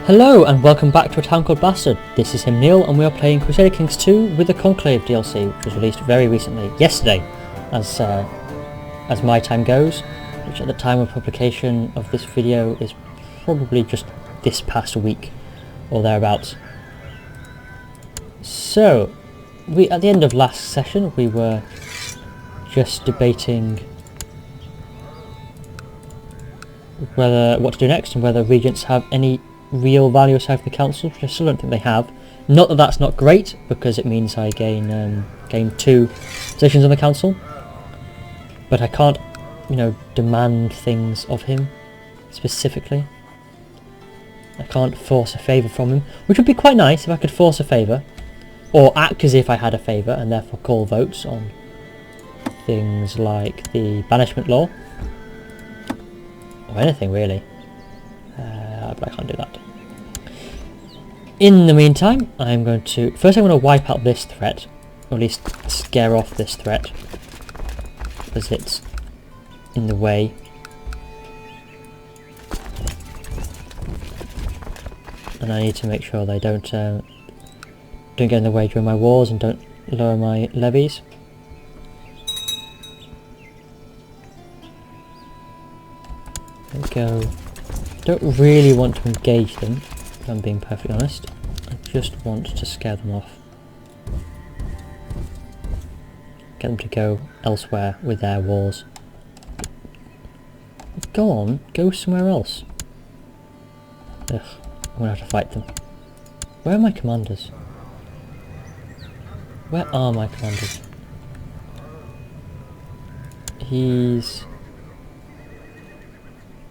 Hello and welcome back to A Town Called Bastard. This is him, Neill, and we are playing Crusader Kings 2 with the Conclave DLC, which was released very recently, yesterday, as my time goes, which at the time of publication of this video is probably just this past week, or thereabouts. So, at the end of last session, we were just debating what to do next, and whether regents have any real value aside from the council, which I still don't think they have. Not that that's not great, because it means I gain 2 positions on the council, but I can't, demand things of him specifically. I can't force a favour from him, which would be quite nice if I could force a favour, or act as if I had a favour and therefore call votes on things like the banishment law, or anything really. But I can't do that. In the meantime, I'm going to wipe out this threat, or at least scare off this threat, because it's in the way. And I need to make sure they don't get in the way during my wars and don't lower my levies. There we go. Don't really want to engage them, if I'm being perfectly honest. I just want to scare them off. Get them to go elsewhere with their wars. Go on, go somewhere else. Ugh, I'm gonna have to fight them. Where are my commanders? Where are my commanders? He's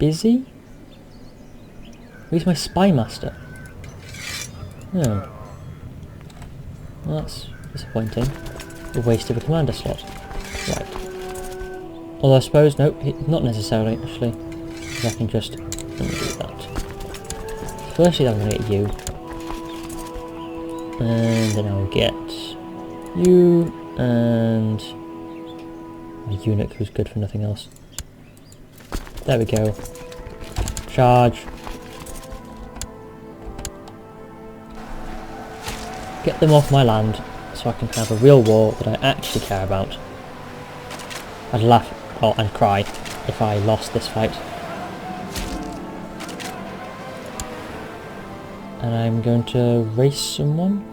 busy? Who's my spy master? Oh. Well, that's disappointing. A waste of a commander slot. Right. Although I suppose, no, not necessarily, actually. I can just do that. Firstly, I'm going to get you. And then I'll get you and a eunuch who's good for nothing else. There we go. Charge. Get them off my land so I can have a real war that I actually care about. I'd laugh and cry if I lost this fight. And I'm going to race someone.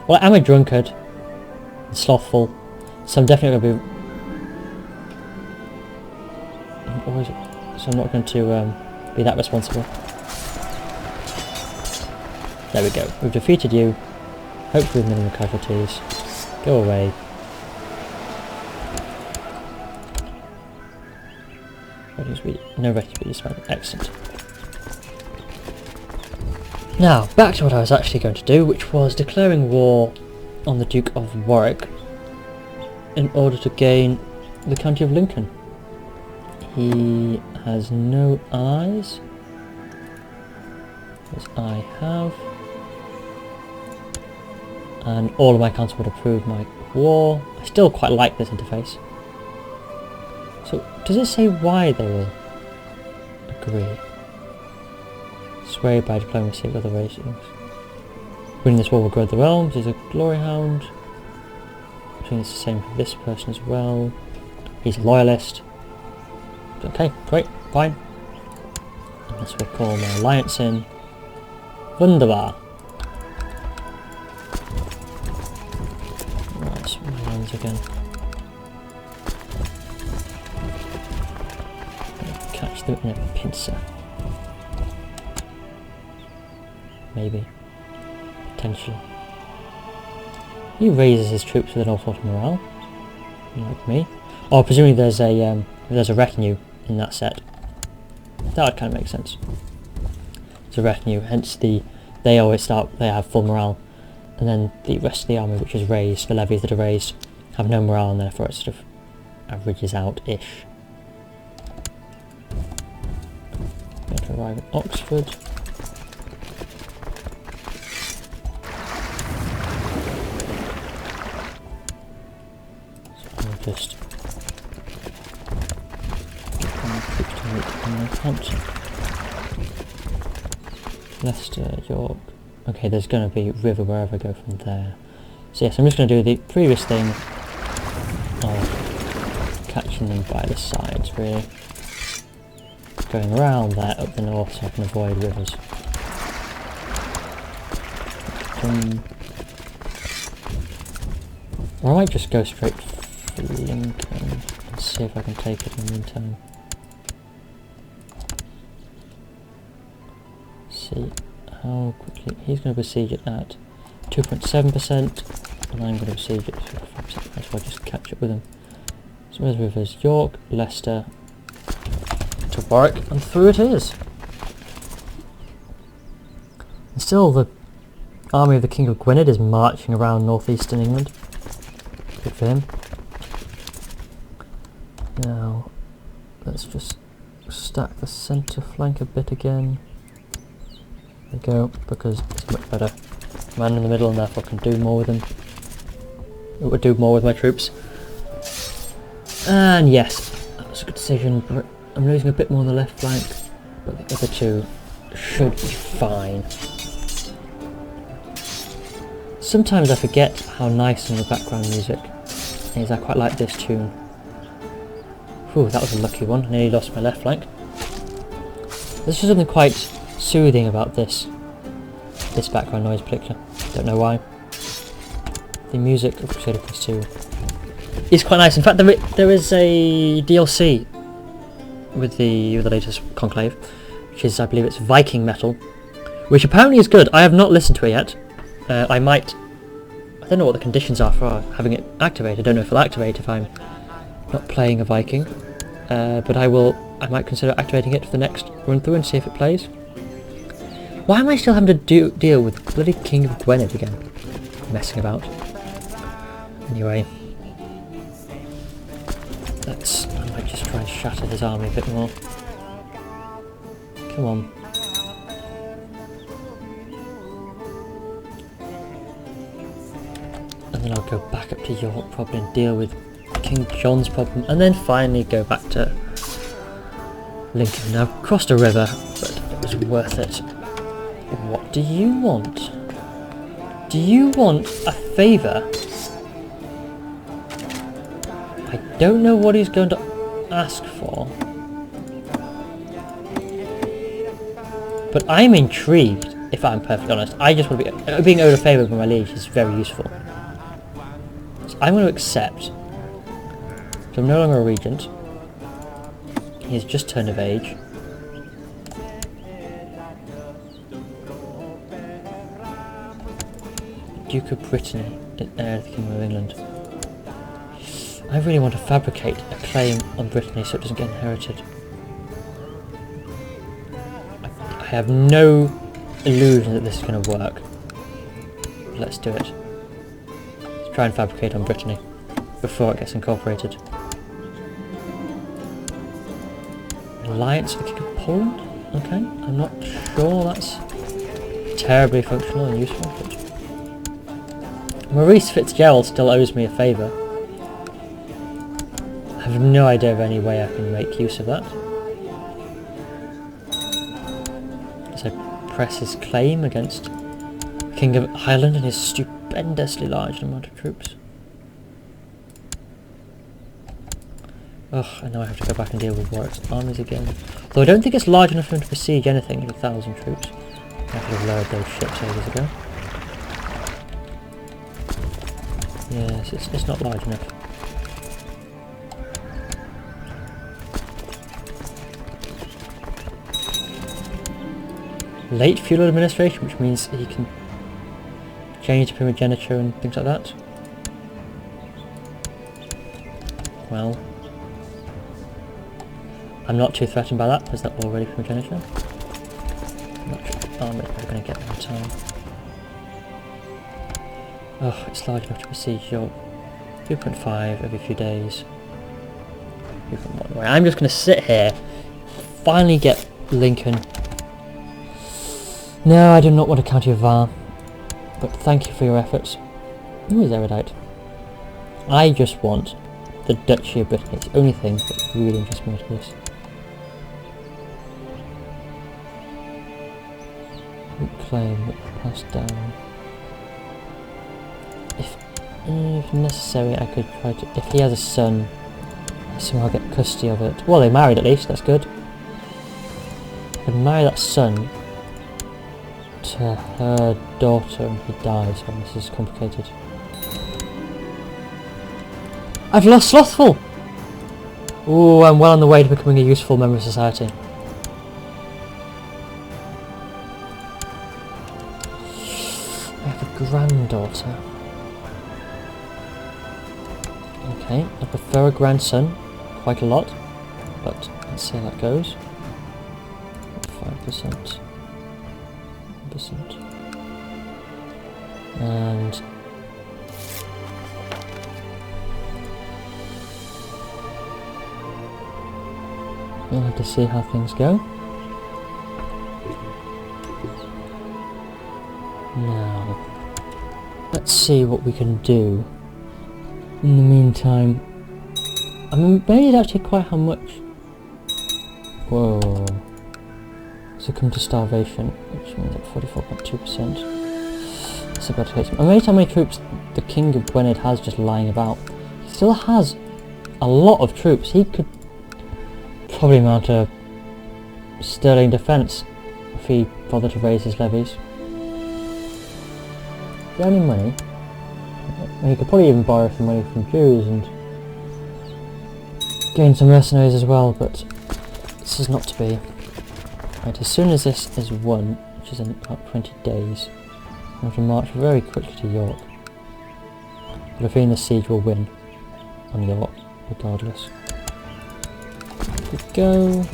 Well, I'm a drunkard and slothful, so I'm definitely going to be... So I'm not going to be that responsible. There we go. We've defeated you. Hopefully with minimal casualties. Go away. No ready to be disbanded. Excellent. Now, back to what I was actually going to do, which was declaring war on the Duke of Warwick in order to gain the County of Lincoln. He has no allies, as I have. And all of my council would approve my war. I still quite like this interface. So, does it say why they will agree? Swayed by diplomacy of other races. Winning this war will grow the realms. He's a glory hound. I think it's the same for this person as well. He's a loyalist. Okay, great, fine. And this will call my alliance in. Wunderbar. Again. Catch them in a pincer. Maybe. Potentially. He raises his troops with an awful lot of morale. Like me. Oh, presumably there's a retinue in that set. That would kind of make sense. It's a retinue, hence they have full morale. And then the rest of the army, which is raised, the levies that are raised, have no morale, and therefore it sort of averages out-ish. Going to arrive at Oxford. So I'll just get my troops to meet on my council. Leicester, York. Okay, there's going to be river wherever I go from there. So yes, I'm just going to do the previous thing of catching them by the sides, really. Going around there up the north so I can avoid rivers. Or I might just go straight for Lincoln and see if I can take it in the meantime. See how quickly he's going to besiege it at 2.7%, and I'm going to besiege it at 5%. That's why I just catch up with him. So where's rivers? York, Leicester, to Warwick, and through it is. And still the army of the King of Gwynedd is marching around northeastern England. Good for him. Now, let's just stack the centre flank a bit again. There we go, because it's much better. Man in the middle and therefore can do more with them. It would do more with my troops. And yes, that was a good decision. But I'm losing a bit more on the left flank, but the other two should be fine. Sometimes I forget how nice some of the background music is. I quite like this tune. Whew, that was a lucky one. I nearly lost my left flank. There's just something quite soothing about this background noise picture. Don't know why. The music of Crusader Plus 2 is quite nice. In fact, there is a DLC with the latest Conclave, which is, I believe it's Viking metal, which apparently is good. I have not listened to it yet. I don't know what the conditions are for having it activated. I don't know if it'll activate if I'm not playing a Viking, but I might consider activating it for the next run through and see if it plays. Why am I still having to deal with the bloody King of Gwynedd again? Messing about. Anyway, I might just try and shatter his army a bit more. Come on. And then I'll go back up to York probably and deal with King John's problem, and then finally go back to Lincoln. Now, I've crossed a river, but it was worth it. What do you want? Do you want a favour? I don't know what he's going to ask for, but I'm intrigued, if I'm perfectly honest. I just want to be... being owed a favour by my liege is very useful. So I'm going to accept. So I'm no longer a regent. He's just turned of age. Duke of Brittany, heir of the Kingdom of England. I really want to fabricate a claim on Brittany so it doesn't get inherited. I have no illusion that this is going to work. Let's do it. Let's try and fabricate on Brittany before it gets incorporated. Alliance with the King of Poland? Okay, I'm not sure that's terribly functional and useful, but Maurice Fitzgerald still owes me a favour. I have no idea of any way I can make use of that. As I press his claim against the King of Ireland and his stupendously large amount of troops. Ugh, I know I have to go back and deal with Warwick's armies again. Though I don't think it's large enough for him to besiege anything with 1,000 troops. I could have lowered those ships ages ago. Yes, it's not large enough. Late feudal administration, which means he can change primogeniture and things like that. Well, I'm not too threatened by that because that's already primogeniture. I'm not sure the army is probably going to get there in time. Oh, it's large enough to besiege York. 3.5 every few days. 3.1. Right, I'm just going to sit here, finally get Lincoln. No, I do not want a County of Var, but thank you for your efforts. Who is erudite? I just want the Duchy of Brittany. It's the only thing that really interests me about this. Conclave, pass down. If necessary, I could try to. If he has a son, somehow get custody of it. Well, they married at least. That's good. I could marry that son to her daughter, and he dies. Well, this is complicated. I've lost Slothful. Ooh, I'm well on the way to becoming a useful member of society. I have a granddaughter. Okay, I prefer a grandson quite a lot, but let's see how that goes. 5%. 1%. And we'll have to see how things go. Now, let's see what we can do. In the meantime, I'm amazed actually quite how much. Whoa. Succumb to starvation, which means at 44.2%. That's a better case. I'm amazed how many troops the King of Gwynedd has just lying about. He still has a lot of troops. He could probably mount a sterling defence if he bothered to raise his levies. Is there any money? He could probably even borrow some money from Jews and gain some mercenaries as well, but this is not to be. Right, as soon as this is won, which is in about 20 days, I'm going to march very quickly to York. But I think the siege will win on York, regardless. Here we go.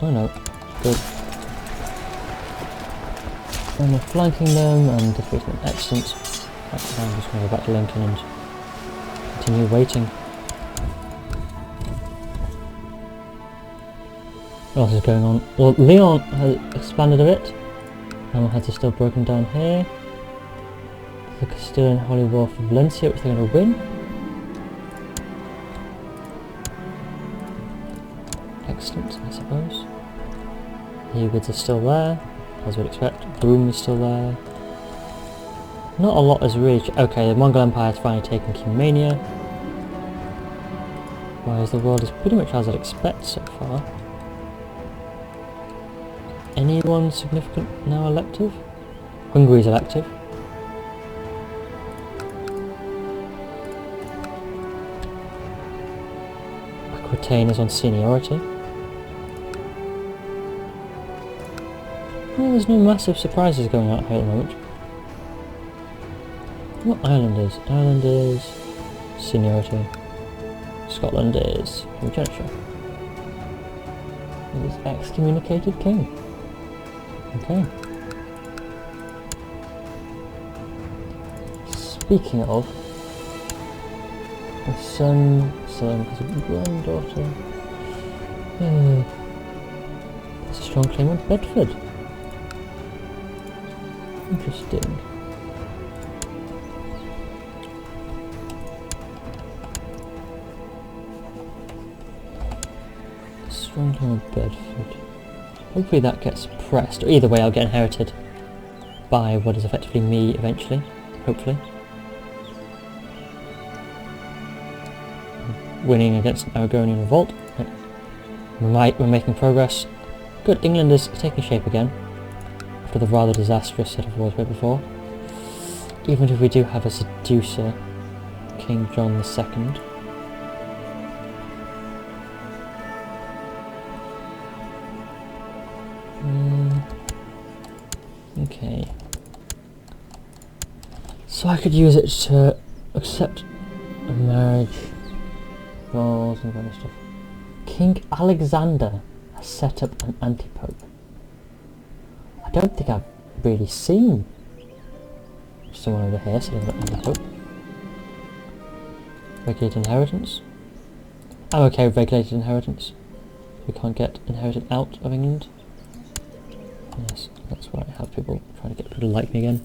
Oh no, good. And we're flanking them and defeating them. Excellent. I'm just going to go back to Lincoln and continue waiting. What else is going on? Well, Leon has expanded a bit. Our heads are still broken down here. The Castilian Holy War for Valencia, which they're going to win. Excellent, I suppose. The Ugids are still there, as we'd expect. Boom is still there. Not a lot has really... Okay, the Mongol Empire has finally taken Cumania. Whereas the world is pretty much as I'd expect so far. Anyone significant now elective? Hungary's elective. Aquitaine is on seniority. Well, there's no massive surprises going on here at the moment. What Ireland is? Ireland is seniority. Scotland is primogeniture. It is excommunicated king. Okay. Speaking of, my son has a granddaughter. There's a strong claim on Bedford. Interesting. Strong claim on Bedford. Hopefully that gets pressed, or either way I'll get inherited by what is effectively me eventually, hopefully. Winning against an Aragonian revolt. We're making progress. Good, England is taking shape again, after the rather disastrous set of wars we had before. Even if we do have a seducer, King John II. Okay. So I could use it to accept a marriage, roles and kind of stuff. King Alexander has set up an anti-pope. I don't think I've really seen someone over here setting up an anti-pope. Regulated inheritance. I'm okay with regulated inheritance. We can't get inherited out of England. Yes, that's why I have people trying to get people to like me again.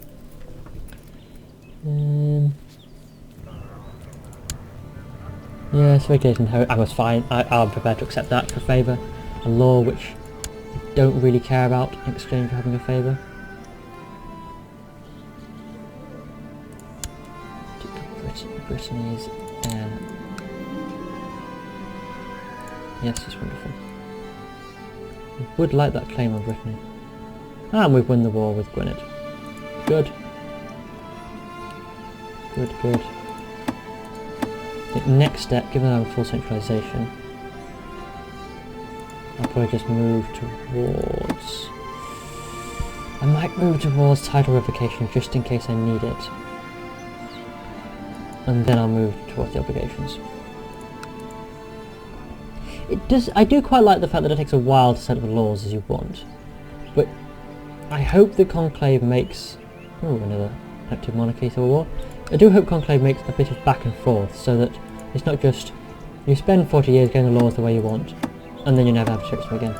Yes, regulated inheritance. I was fine. I'm prepared to accept that for favour. a law which I don't really care about in exchange for having a favour. Brittany's heir. Yes, it's wonderful. We would like that claim on Brittany. And we've won the war with Gwynedd. Good. Good, good. I think next step, given our full centralisation, I'll probably just move towards... I might move towards title revocation just in case I need it. And then I'll move towards the obligations. I do quite like the fact that it takes a while to set up the laws as you want. But I hope the Conclave makes... Oh, another active monarchy civil war. I do hope Conclave makes a bit of back and forth, so that it's not just you spend 40 years getting the laws the way you want, and then you never have to fix them again.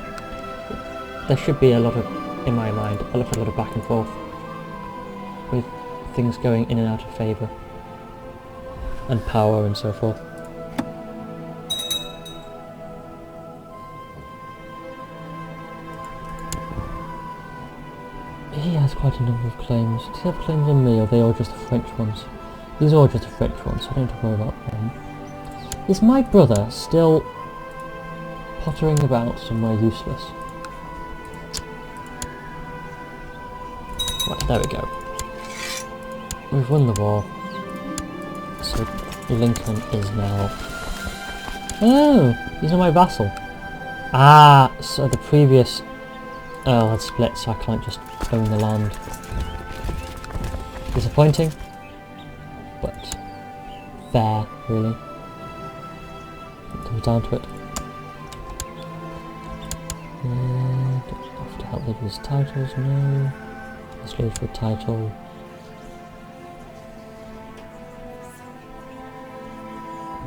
There should be a lot of, in my mind, a lot of back and forth, with things going in and out of favour, and power and so forth. He has quite a number of claims. Does he have claims on me, or are they all just the French ones? These are all just the French ones, so I don't have to worry about them. Is my brother still pottering about somewhere useless? Right, there we go. We've won the war. So Lincoln is now... Oh! He's not my vassal. Ah! So the previous Earl had split, so I can't just own the land. Disappointing, but fair, really. It comes down to it. Do I have to help with his titles? No. Let's lose for a title.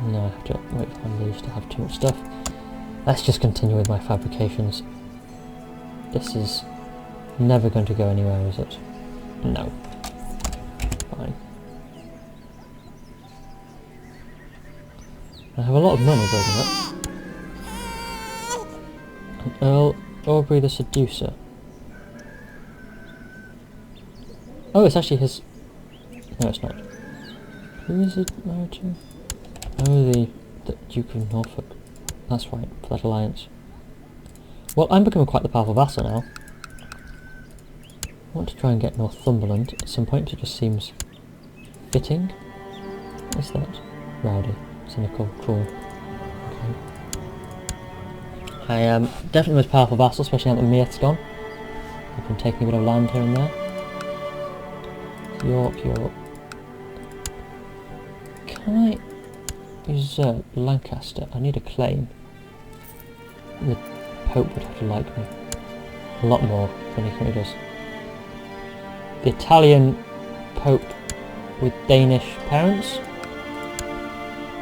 No, I have to wait for my liege to have too much stuff. Let's just continue with my fabrications. This is never going to go anywhere, is it? No. Fine. I have a lot of money building up. An Earl Aubrey the Seducer. Oh, it's actually his... No, it's not. Who is it married to? Oh, the Duke of Norfolk. That's right, for that alliance. Well, I'm becoming quite the powerful vassal now. I want to try and get Northumberland at some point. It just seems fitting. What's that? Rowdy, cynical, cruel. Okay. I am definitely the most powerful vassal, especially now that Meath's gone. I've been taking a bit of land here and there. York, York. Can I usurp Lancaster? I need a claim. The Pope would have to like me a lot more than he currently does. The Italian Pope with Danish parents.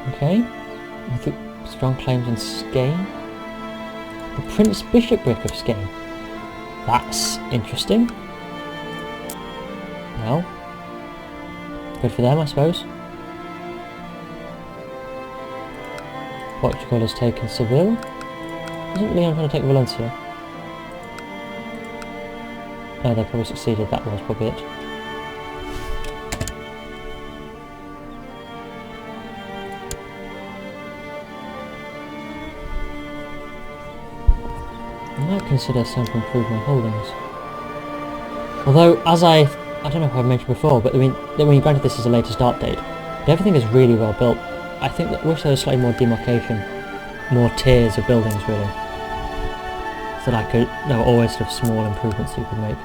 Okay. With strong claims in Skane. The Prince Bishopric of Skane. That's interesting. Well, good for them, I suppose. Portugal has taken Seville. Isn't Leon trying to take Valencia? No, they probably succeeded. That was probably it. I might consider some to improve my holdings. Although, as I don't know if I've mentioned before, but I mean, when you granted this as a later start date, everything is really well built. I think that I wish there was slightly more demarcation, more tiers of buildings really, so that there were always sort of small improvements you could make,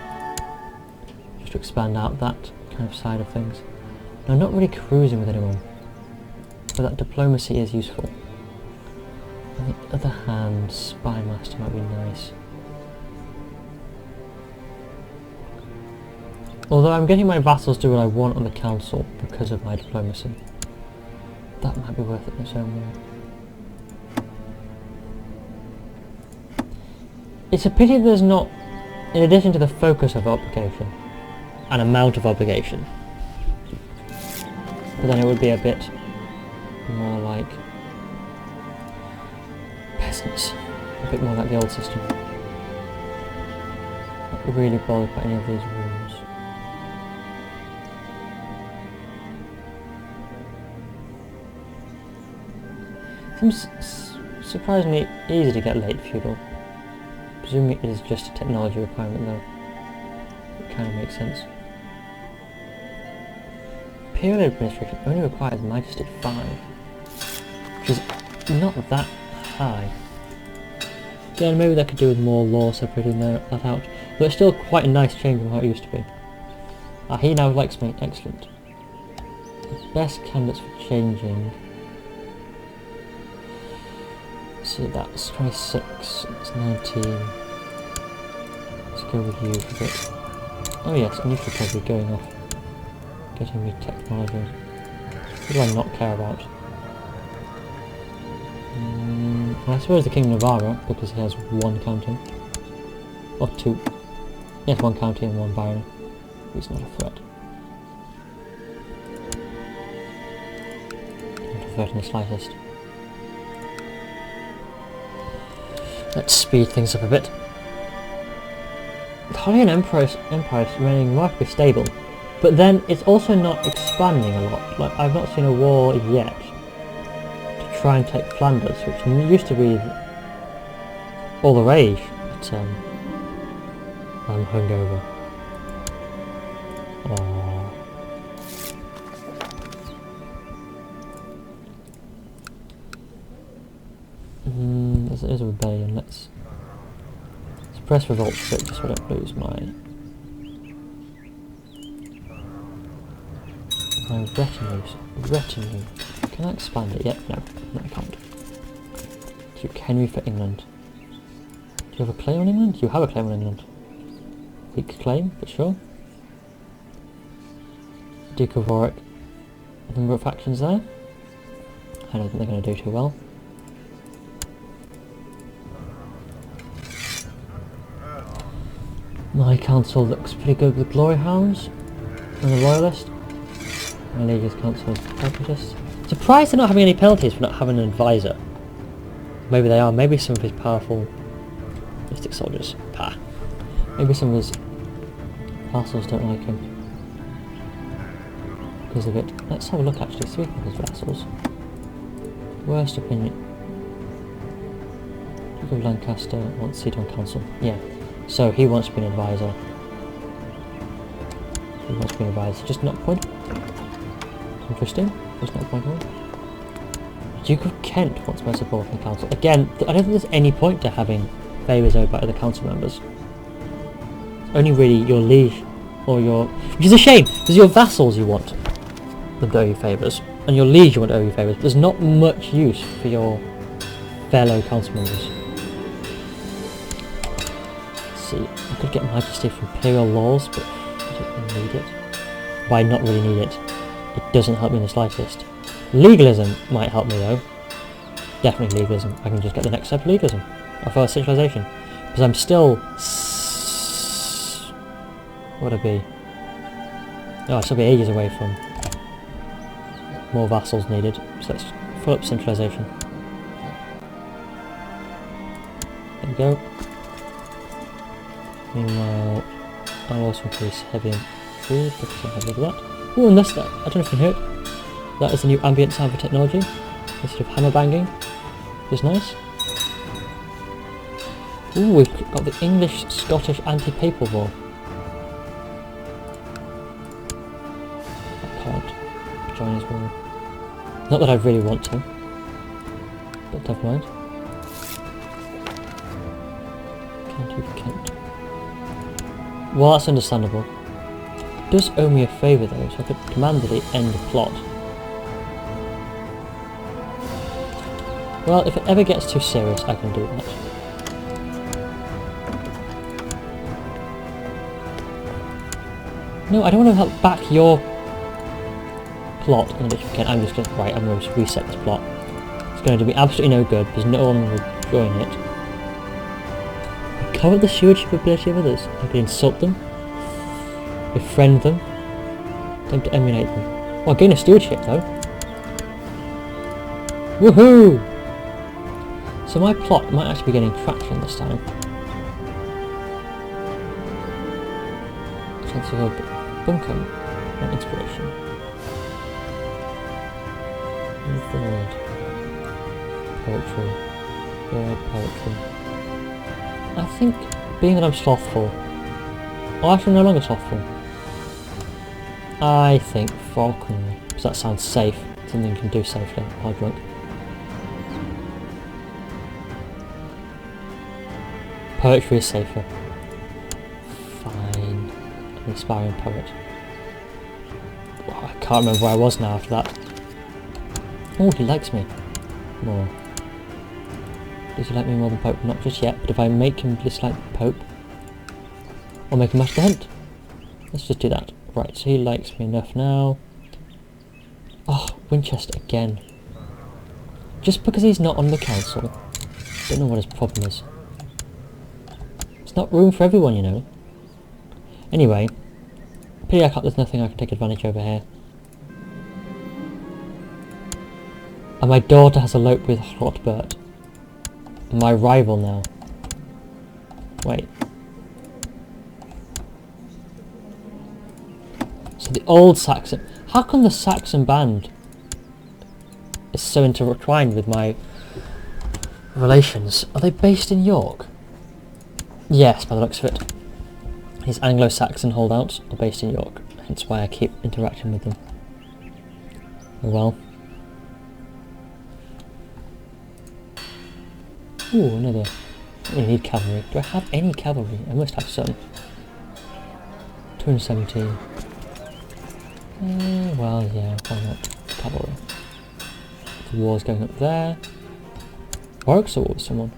just to expand out that kind of side of things. And I'm not really cruising with anyone, but that diplomacy is useful. On the other hand, Spymaster might be nice. Although I'm getting my vassals do what I want on the council because of my diplomacy. That might be worth it in its own way. It's a pity there's not, in addition to the focus of obligation, an amount of obligation. But then it would be a bit more like peasants a bit more like the old system. Not really bothered by any of these rules. Seems surprisingly easy to get late feudal. Presuming it is just a technology requirement though. It kind of makes sense. Imperial administration only requires Majesty 5, which is not that high. Again, maybe that could do with more law separating that out, but it's still quite a nice change from how it used to be. Ah, he now likes me, excellent. The best candidates for changing. Let's see, that's 26, it's 19. Let's go with you for a bit. Oh yes, and you should probably be going off. Getting me technology. What do I not care about? Well, I suppose the King of Navarra, because he has one county. Or two. He has one county and one barony. He's not a threat. Not a threat in the slightest. Let's speed things up a bit. The Holy Empire is remaining remarkably stable, but then it's also not expanding a lot. Like, I've not seen a war yet to try and take Flanders, which used to be all the rage, but I'm hungover. Aww. There's a rebellion. Let's suppress revolt a bit, just so I don't lose my retinue. Can I expand it yet? No, I can't. Duke Henry for England. Do you have a claim on England? You have a claim on England. Weak claim, but sure. Duke of Warwick. Number of factions there. I don't think they're going to do too well. My council looks pretty good with Glory Hounds and the Royalist. My Legion's council is pragmatist. Surprised they're not having any penalties for not having an advisor. Maybe they are. Maybe some of his powerful mystic soldiers. Pah. Maybe some of his vassals don't like him because of it. Let's have a look actually. See if his vassals. Worst opinion. Duke of Lancaster wants a seat on council. Yeah. So he wants to be an advisor. He wants to be an advisor. Just not point. Interesting. Just not point on. Duke of Kent wants my support from the council. Again, I don't think there's any point to having favours over by other council members. It's only really your liege or your... Which is a shame, because your vassals you want them to owe you favours. And your liege you want to owe you favours. There's not much use for your fellow council members. See, I could get Majesty for Imperial laws, but I don't really need it. By not really need it, it doesn't help me in the slightest. Legalism might help me though. Definitely legalism. I can just get the next step of legalism. Or for centralisation. Because I'm still... What would I be? No, I'd still be ages away from more vassals needed. So let's fill up centralisation. There we go. Meanwhile, I'll also increase heavy and food because I'm heavy with that. Oh, and that's that. I don't know if you can hear it. That is the new ambient sound for technology. Instead of hammer banging. Which is nice. Ooh, we've got the English-Scottish anti-papal war. I can't join his war. Not that I really want to. But never mind. County of Kent. Well, that's understandable. It does owe me a favour though, so I could command that it end the plot. Well, if it ever gets too serious, I can do that. No, I don't want to help back your plot in which we can. I'm just going to... Right, I'm going to reset this plot. It's going to do me absolutely no good because no one will join it. Cover the stewardship ability of others. I can insult them, befriend them, attempt to emulate them. Well, gain a stewardship though. Woohoo! So So my plot might actually be getting traction this time. Chance of a bunker and inspiration. Third. Poetry. Third poetry. I think being that I'm slothful. Oh, actually no longer slothful. I think falconry. Because that sounds safe. Something you can do safely while drunk. Poetry is safer. Fine. An aspiring poet. Oh, I can't remember where I was now after that. Oh, he likes me. More. Does he like me more than Pope? Not just yet, but if I make him dislike Pope, I'll make him match the hunt. Let's just do that. Right, so he likes me enough now. Oh, Winchester again. Just because he's not on the council. Don't know what his problem is. It's not room for everyone, you know. Anyway, pity I can't, there's nothing I can take advantage over here. And my daughter has eloped with Hotbert. My rival now. Wait. So the old Saxon... How come the Saxon band is so intertwined with my relations? Are they based in York? Yes, by the looks of it. These Anglo-Saxon holdouts are based in York, hence why I keep interacting with them. Oh well. Ooh, another. We need cavalry. Do I have any cavalry? I must have some. 217. Well, yeah, why not? Cavalry. The war's going up there. Warwick's at war with someone.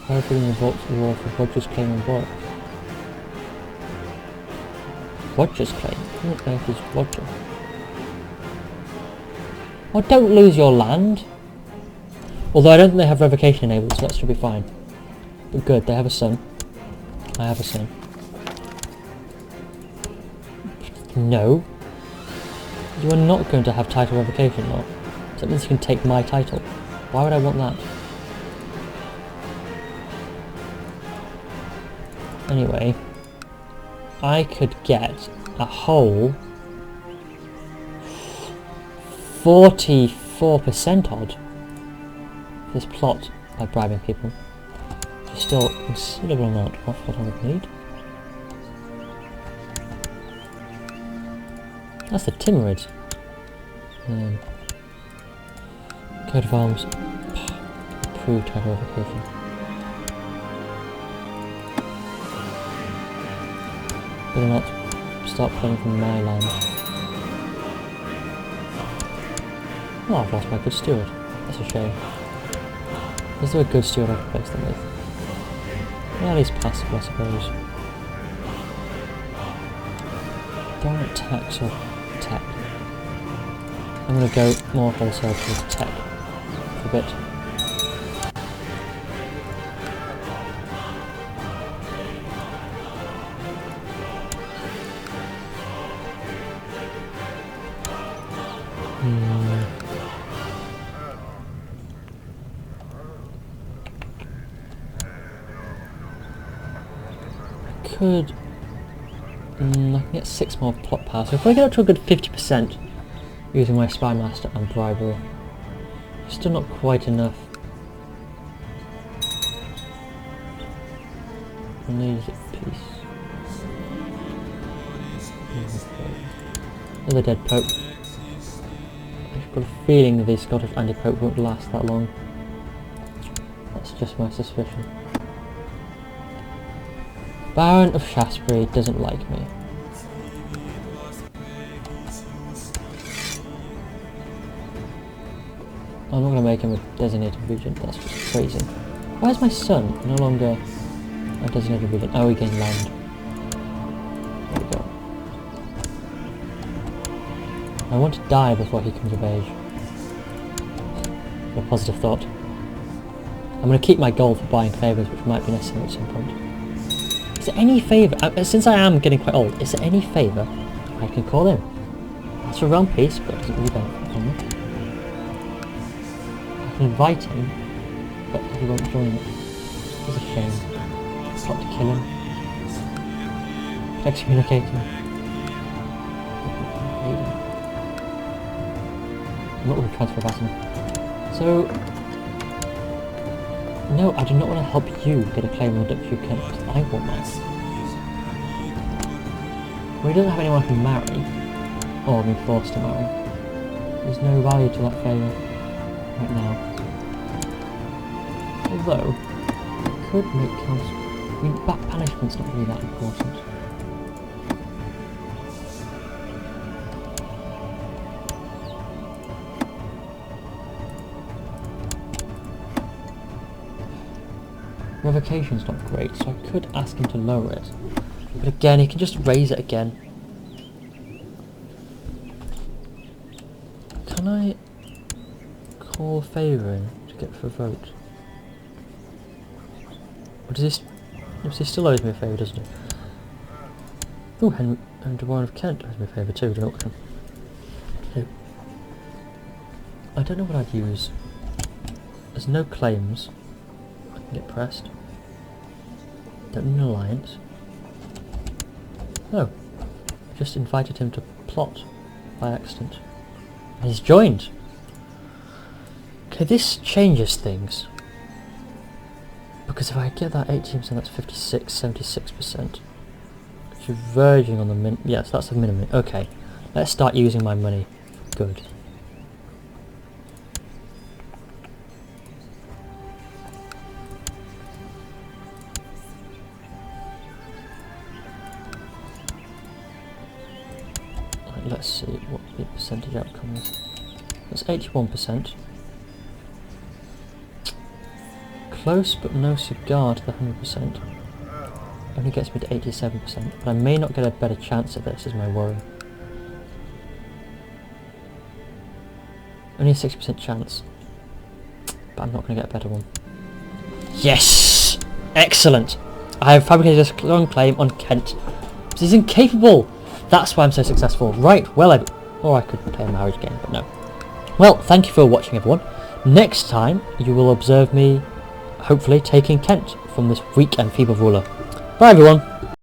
Why are we involved in the war for Roger's claim on Warwick? Roger's claim? Who on earth is Roger? Oh, don't lose your land! Although I don't think they have revocation enabled, so that should be fine. But good, they have a son. I have a son. No. You are not going to have title revocation, Lord. So that means you can take my title. Why would I want that? Anyway, I could get a whole 44% odd this plot by bribing people. Which is still a considerable amount off what I would need. That's the Timurids. Coat of Arms. Approved title revocation. Better not start playing from my land. Oh, I've lost my good steward. That's a shame. Is there a good steward I can replace them with? Well, he's passive, I suppose. Don't want tax or tech. I'm going to go more wholesale towards tech for a bit. I can get 6 more plot power, so if I get up to a good 50% using my Spy Master and bribery, still not quite enough. I need peace. Another dead Pope. I've got a feeling that the Scottish anti-Pope won't last that long. That's just my suspicion. Baron of Shaftesbury doesn't like me. I'm not going to make him a designated regent, that's just crazy. Why is my son no longer a designated regent? Oh, he gained land. There we go. I want to die before he comes of age. A positive thought. I'm going to keep my gold for buying favours, which might be necessary at some point. Is there any favour, since I am getting quite old, is there any favour I can call in? It's a realm peace, but it doesn't really benefit from me. I can invite him but he won't join it. It's a shame. Plot to kill him. Excommunicate him. I'm not going to transfer Bassam. So, no, I do not want to help you get a claim on the Duchy of Kent. I want that. Well, he doesn't have anyone I can marry, or be forced to marry. There's no value to that favour right now. Although, I could make council. I mean, back punishment's not really that important. Revocation's not great, so I could ask him to lower it. But again, he can just raise it again. Can I call Favour in to get for a vote? Or does he still owes me a favour, doesn't he? Oh, Henry Warren of Kent owes me a favour too, don't know what who? I don't know what I'd use. There's no claims. I can get pressed. Don't need an alliance. No. Just invited him to plot by accident. And he's joined! Okay, this changes things. Because if I get that 18%, that's 76%. Which is verging on the min... Yes, that's the minimum. Okay. Let's start using my money. Good. Let's see what the percentage outcome is. That's 81%. Close but no cigar to the 100%. Only gets me to 87%, but I may not get a better chance at this, is my worry. Only a 60% chance. But I'm not going to get a better one. Yes! Excellent! I have fabricated a strong claim on Kent. But he's incapable! That's why I'm so successful. Right, well, or I could play a marriage game, but no. Well, thank you for watching, everyone. Next time, you will observe me, hopefully, taking Kent from this weak and feeble ruler. Bye, everyone.